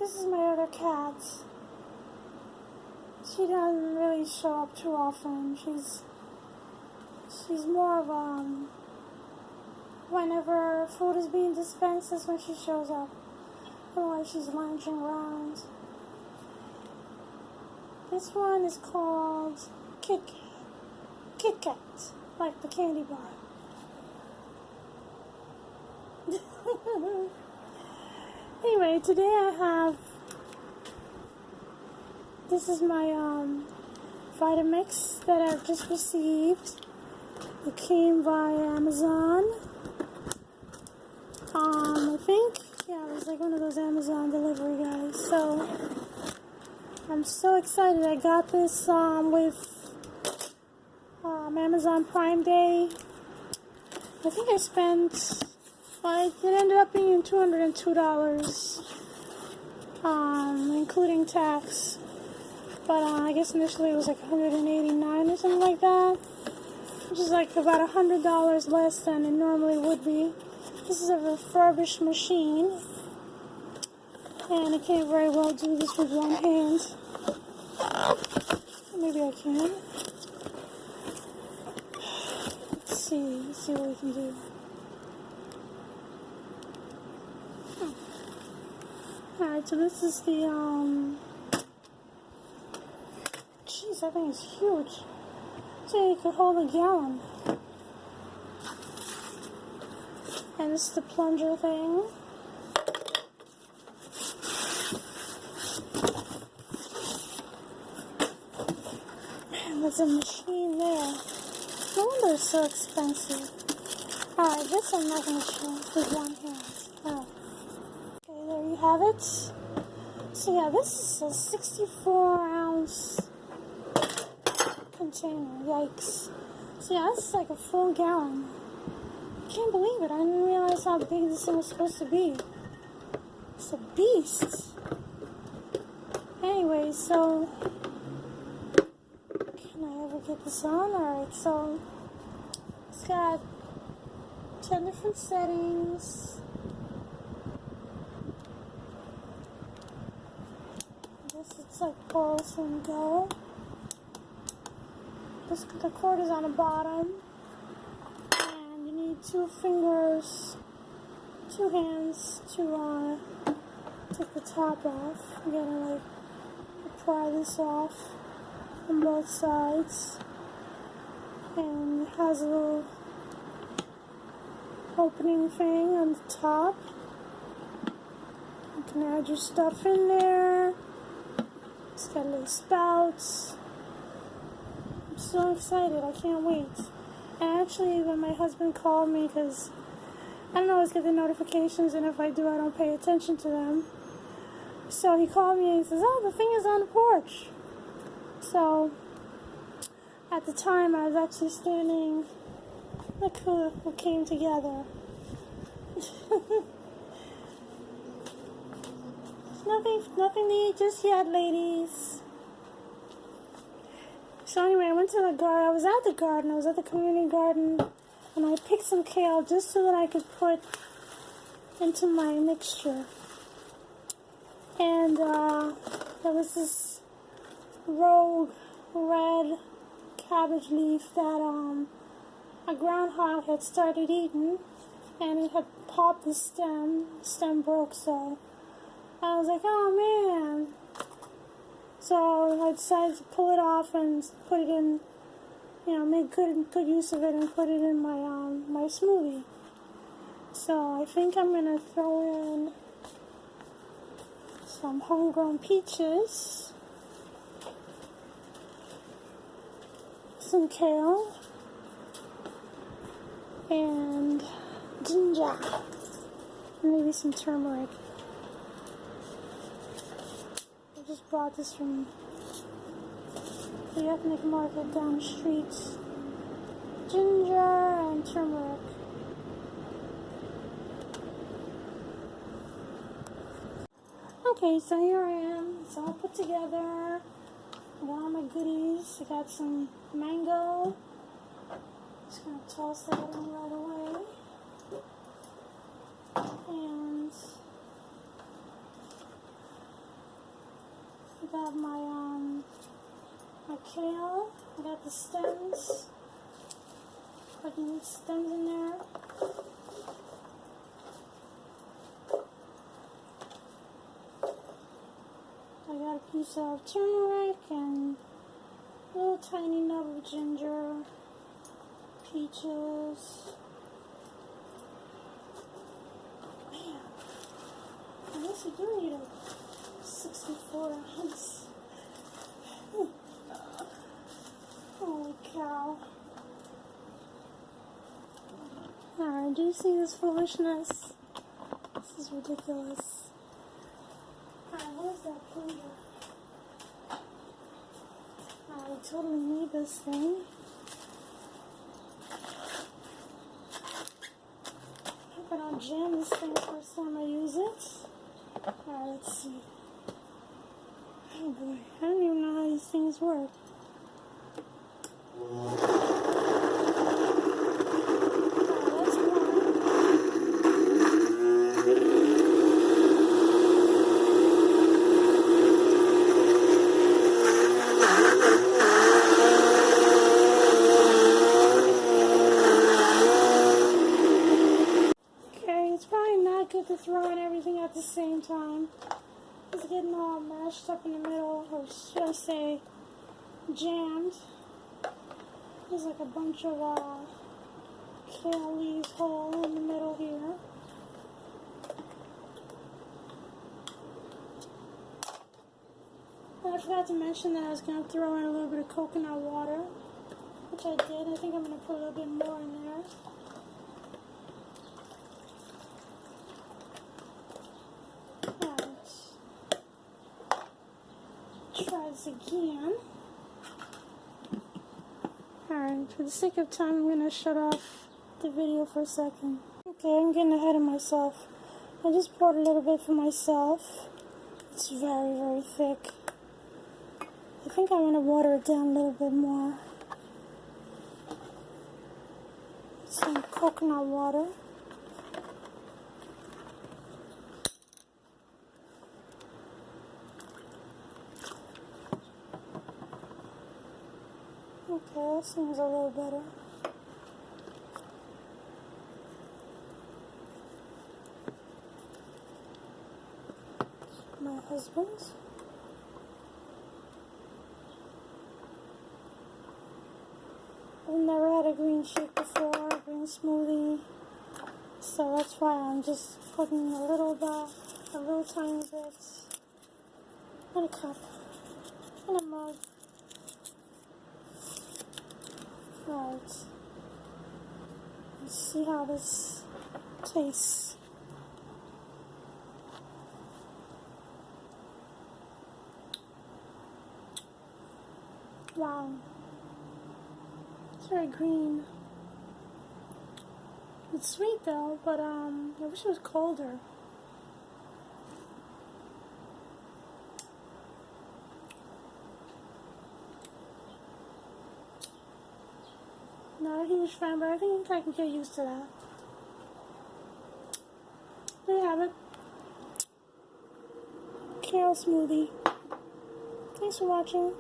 This is my other cat. She doesn't really show up too often. She's more of whenever food is being dispensed, that's when she shows up. Otherwise, she's lounging around. This one is called Kit Kat, like the candy bar. Anyway, today I have, this is my Vitamix that I've just received. It came via Amazon. I think, yeah, it was like one of those Amazon delivery guys. So I'm so excited. I got this with Amazon Prime Day. I think I spent, it ended up being $202, including tax. But I guess initially it was like $189 or something like that, which is like about $100 less than it normally would be. This is a refurbished machine, and I can't very well do this with one hand. Maybe I can. Let's see what we can do. Alright, so this is the, jeez, that thing is huge. So you could hold a gallon. And this is the plunger thing. Man, there's a machine there. No wonder it's so expensive. Alright, this I'm not going to show with one hand. Alright. Okay, there you have it. So yeah, this is a 64-ounce container. Yikes. So yeah, this is like a full gallon. I can't believe it. I didn't realize how big this thing was supposed to be. It's a beast. Anyway, so can I ever get this on? Alright, so it's got 10 different settings. I guess it's like pulse and go. The cord is on the bottom. Two fingers, two hands to take the top off. You gotta like pry this off on both sides, and it has a little opening thing on the top. You can add your stuff in there. It's got little spouts. I'm so excited, I can't wait. And actually, when my husband called me, because I don't always get the notifications, and if I do, I don't pay attention to them. So he called me and he says, "Oh, the thing is on the porch." So at the time, I was actually standing. Look who came together. Nothing to eat just yet, ladies. So anyway, I went to the garden. I was at the garden. I was at the community garden, and I picked some kale just so that I could put into my mixture. And there was this rogue red cabbage leaf that a groundhog had started eating, and it had popped the stem. The stem broke, so I was like, oh man. So I decided to pull it off and put it in, make good use of it and put it in my my smoothie. So I think I'm gonna throw in some homegrown peaches, some kale, and ginger, and maybe some turmeric. Just bought this from the ethnic market down the street. Ginger and turmeric. Okay, so here I am. It's all put together. I got all my goodies. I got some mango. Just gonna toss that in right away. And got my kale. I got the stems. Putting stems in there. I got a piece of turmeric and a little tiny nub of ginger, peaches. Man, I guess you do need a 64-ounce. Holy cow. Alright, do you see this foolishness? This is ridiculous. Alright, where's that plunger? I totally need this thing. I hope I don't jam this thing the first time I use it. Alright, let's see. Oh boy, I don't even know how these things work. Good to throw in everything at the same time. It's getting all mashed up in the middle, or should I say jammed. There's like a bunch of kale leaves whole in the middle here. And I forgot to mention that I was going to throw in a little bit of coconut water, which I did. I think I'm going to put a little bit more in there. Try this again. Alright, for the sake of time, I'm going to shut off the video for a second. Okay, I'm getting ahead of myself. I just poured a little bit for myself. It's very, very thick. I think I want to water it down a little bit more. Some coconut water. Okay, that seems a little better. My husband's. I've never had a green shake before, a green smoothie. So that's why I'm just putting a little tiny bit in a cup, in a mug. Right. Let's see how this tastes. Wow. It's very green. It's sweet though, but I wish it was colder. Not a huge fan, but I think I can get used to that. There you have it. Kale smoothie. Thanks for watching.